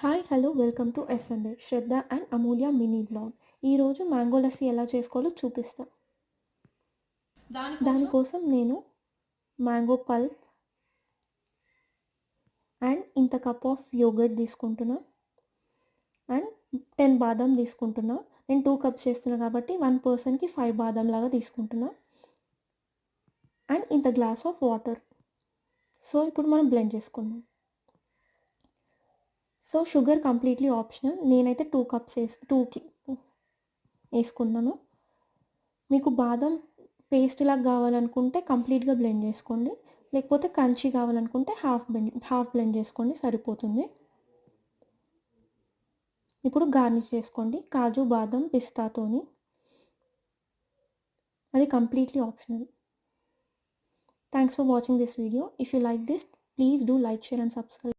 Hi hello welcome to ఎస్ఎండే Shraddha and Amulya mini blog. ఈరోజు mango lassi ఎలా చేసుకోవాలో చూపిస్తా. దానికోసం దానికోసం నేను మ్యాంగో పల్ప్ అండ్ ఇంత కప్ ఆఫ్ యోగర్ట్ తీసుకుంటున్నా అండ్ 10 బాదం తీసుకుంటున్నా. నేను 2 కప్స్ చేస్తున్నా కాబట్టి 1 పర్సన్కి 5 బాదం లాగా తీసుకుంటున్నా అండ్ ఇంత గ్లాస్ ఆఫ్ వాటర్. సో ఇప్పుడు మనం బ్లెండ్ చేసుకుందాం. So sugar completely optional. నేనైతే 2 కప్స్ వేసుకున్నాను. మీకు బాదం పేస్ట్ లాగా కావాలనుకుంటే కంప్లీట్గా బ్లెండ్ చేసుకోండి, లేకపోతే క్రంచీ కావాలనుకుంటే హాఫ్ బ్లెండ్ చేసుకోండి, సరిపోతుంది. ఇప్పుడు గార్నిష్ చేసుకోండి కాజు బాదం పిస్తాతోని. అది completely optional. Thanks for watching this video. If you like this, please do like, share and subscribe.